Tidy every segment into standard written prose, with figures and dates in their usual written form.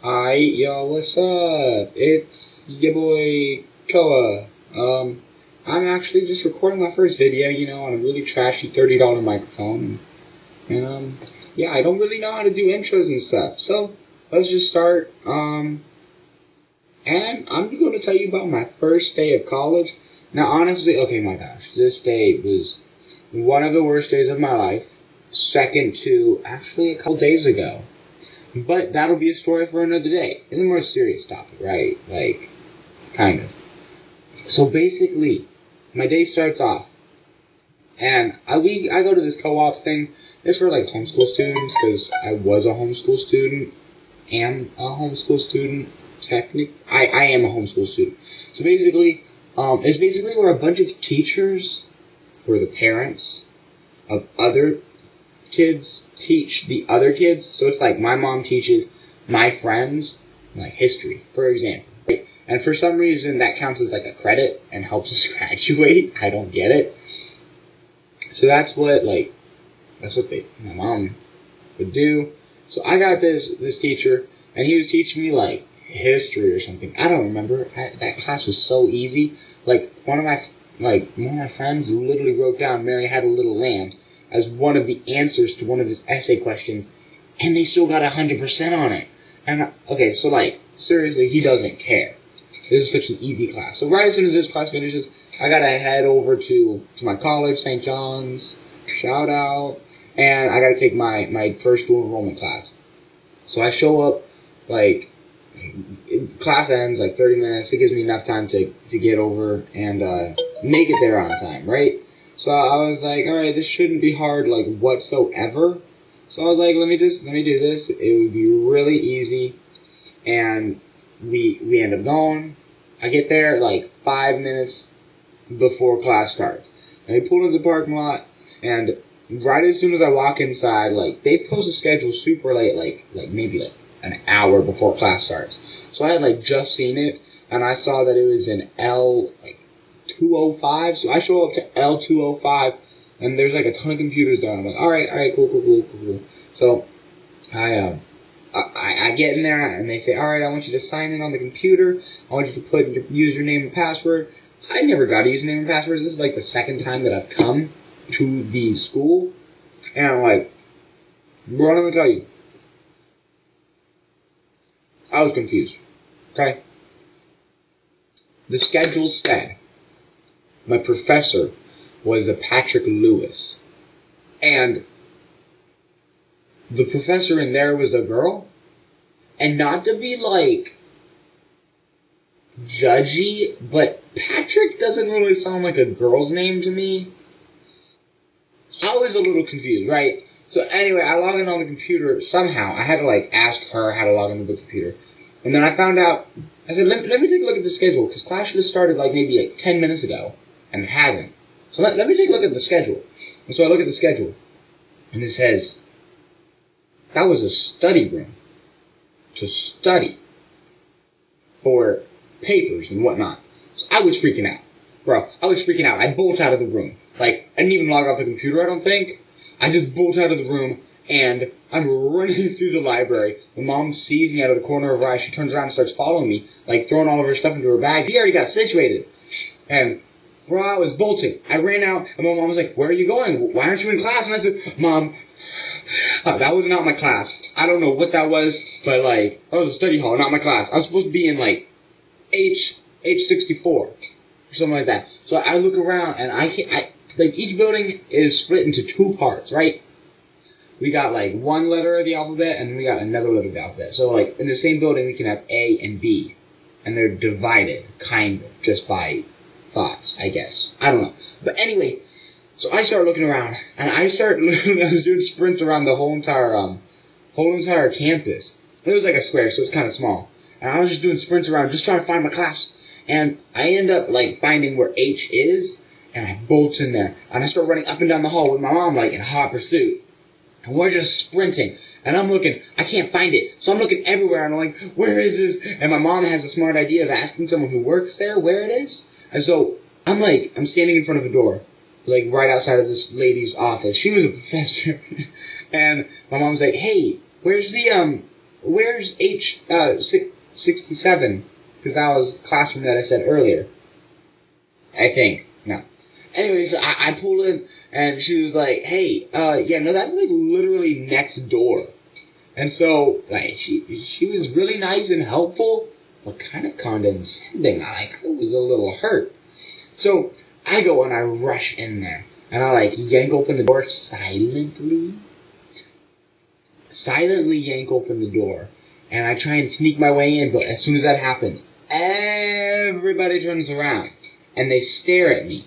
Alright, yo, what's up? It's your boy Koa. I'm actually just recording my first video, on a really trashy $30 microphone. And, yeah, I don't really know how to do intros and stuff. So, let's just start. And I'm going to tell you about my first day of college. Now, honestly, okay, my gosh, this day was one of the worst days of my life. Second to, actually, a couple days ago. But that'll be a story for another day. It's a more serious topic, right? Like, kind of. So basically, my day starts off, and I go to this co-op thing. It's for like homeschool students, because I was a homeschool student, am a homeschool student. I am a homeschool student. So basically, it's basically where a bunch of teachers, or the parents of other kids teach the other kids. So it's like my mom teaches my friends like history, for example. Right? And for some reason that counts as like a credit and helps us graduate. I don't get it. So that's what my mom would do. So I got this teacher, and he was teaching me like history or something. I don't remember. That class was so easy. Like one of my friends literally wrote down "Mary had a little lamb" as one of the answers to one of his essay questions, and they still got 100% on it. And, okay, so, seriously, he doesn't care. This is such an easy class. So right as soon as this class finishes, I gotta head over to my college, St. John's, shout out, and I gotta take my first dual enrollment class. So I show up, class ends, 30 minutes. It gives me enough time to get over and make it there on time, right? So I was like, alright, this shouldn't be hard, whatsoever. So I was like, let me do this. It would be really easy. And we end up going. I get there, 5 minutes before class starts. And we pull into the parking lot, and right as soon as I walk inside, they post a schedule super late, maybe an hour before class starts. So I had, just seen it, and I saw that it was an L205, so I show up to L205, and there's a ton of computers there. I'm like, alright, cool. So I get in there, and they say, alright, I want you to sign in on the computer. I want you to put your username and password. I never got a username and password. This is the second time that I've come to the school, and I'm like, bro, I'm gonna tell you, I was confused. Okay? The schedule said my professor was a Patrick Lewis. And the professor in there was a girl. And not to be, judgy, but Patrick doesn't really sound like a girl's name to me. So I was a little confused, right? So anyway, I log in on the computer somehow. I had to, ask her how to log into the computer. And then I found out, I said, let me take a look at the schedule, because class should have started, maybe 10 minutes ago. And it hasn't. So let me take a look at the schedule. And so I look at the schedule, and it says, that was a study room to study for papers and whatnot. So I was freaking out. Bro, I was freaking out. I bolt out of the room. I didn't even log off the computer, I don't think. I just bolt out of the room, and I'm running through the library. My mom sees me out of the corner of her eye. She turns around and starts following me, throwing all of her stuff into her bag. He already got situated. And bro, I was bolting. I ran out, and my mom was like, where are you going? Why aren't you in class? And I said, Mom, that was not my class. I don't know what that was, but, that was a study hall, not my class. I was supposed to be in, H64, or something like that. So I look around, and each building is split into two parts, right? We got, one letter of the alphabet, and then we got another letter of the alphabet. So, in the same building, we can have A and B, and they're divided, kind of, just by thoughts, I guess. I don't know. But anyway, so I start looking around, and I was doing sprints around the whole entire campus. It was a square, so it's kind of small. And I was just doing sprints around, just trying to find my class. And I end up, finding where H is, and I bolt in there. And I start running up and down the hall with my mom, in hot pursuit. And we're just sprinting. And I'm looking, I can't find it. So I'm looking everywhere, and I'm like, where is this? And my mom has a smart idea of asking someone who works there where it is. And so I'm standing in front of a door, right outside of this lady's office. She was a professor. And my mom's like, hey, where's the where's H67? Because that was the classroom that I said earlier. I think. No. Anyway, so I pulled in, and she was like, hey, yeah, no, that's like literally next door. And so, like, she was really nice and helpful, but kind of condescending. I was a little hurt. So, I go and I rush in there, and I, like, yank open the door silently. Silently yank open the door, and I try and sneak my way in, but as soon as that happens, everybody turns around, and they stare at me.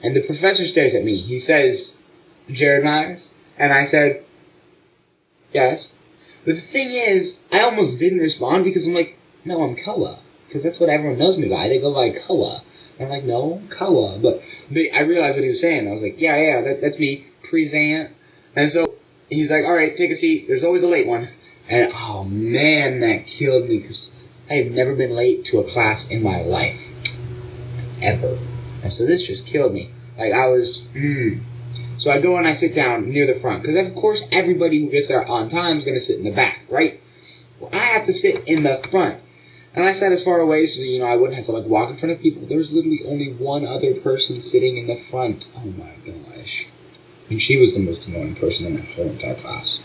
And the professor stares at me. He says, Jared Myers? And I said, yes. But the thing is, I almost didn't respond because I'm like, no, I'm Koa. Because that's what everyone knows me by. They go by Koa. And I'm like, no, Koa. But I realized what he was saying. I was like, yeah, that's me. Present. And so he's like, all right, take a seat. There's always a late one. And, oh, man, that killed me because I have never been late to a class in my life. Ever. And so this just killed me. Like, I was, So I go and I sit down near the front. Because, of course, everybody who gets there on time is going to sit in the back, right? Well, I have to sit in the front. And I sat as far away so, you know, I wouldn't have to, like, walk in front of people. There was literally only one other person sitting in the front. Oh, my gosh. And she was the most annoying person in that whole entire class.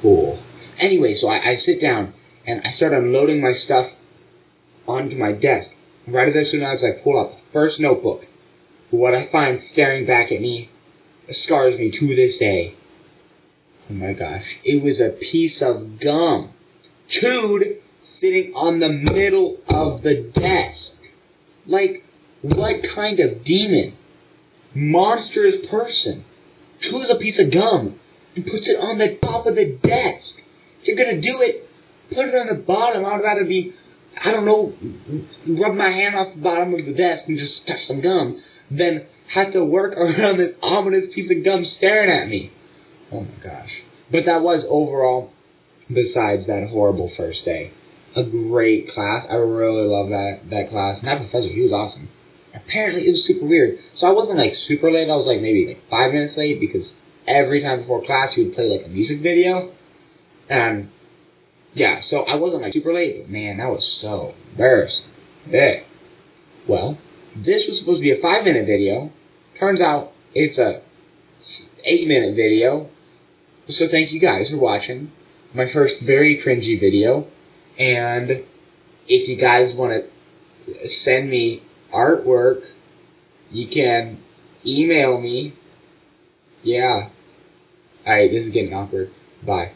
Cool. Anyway, so I sit down, and I start unloading my stuff onto my desk. Right as I sit down, I pull up first notebook. What I find staring back at me scars me to this day. Oh my gosh. It was a piece of gum. Chewed, sitting on the middle of the desk. Like, what kind of demon, monstrous person chews a piece of gum and puts it on the top of the desk? If you're gonna do it, put it on the bottom. I would rather be, I don't know, rub my hand off the bottom of the desk and just stuff some gum than have to work around this ominous piece of gum staring at me. Oh my gosh. But that was overall, besides that horrible first day, a great class. I really love that class. And that professor, he was awesome. Apparently it was super weird. So I wasn't like super late. I was like maybe like 5 minutes late because every time before class he would play like a music video. And yeah, so I wasn't like super late, but man, that was so embarrassing. Yeah. Well, this was supposed to be a 5-minute video. Turns out it's a 8-minute video. So thank you guys for watching my first very cringy video. And if you guys want to send me artwork, you can email me. Yeah. Alright, this is getting awkward. Bye.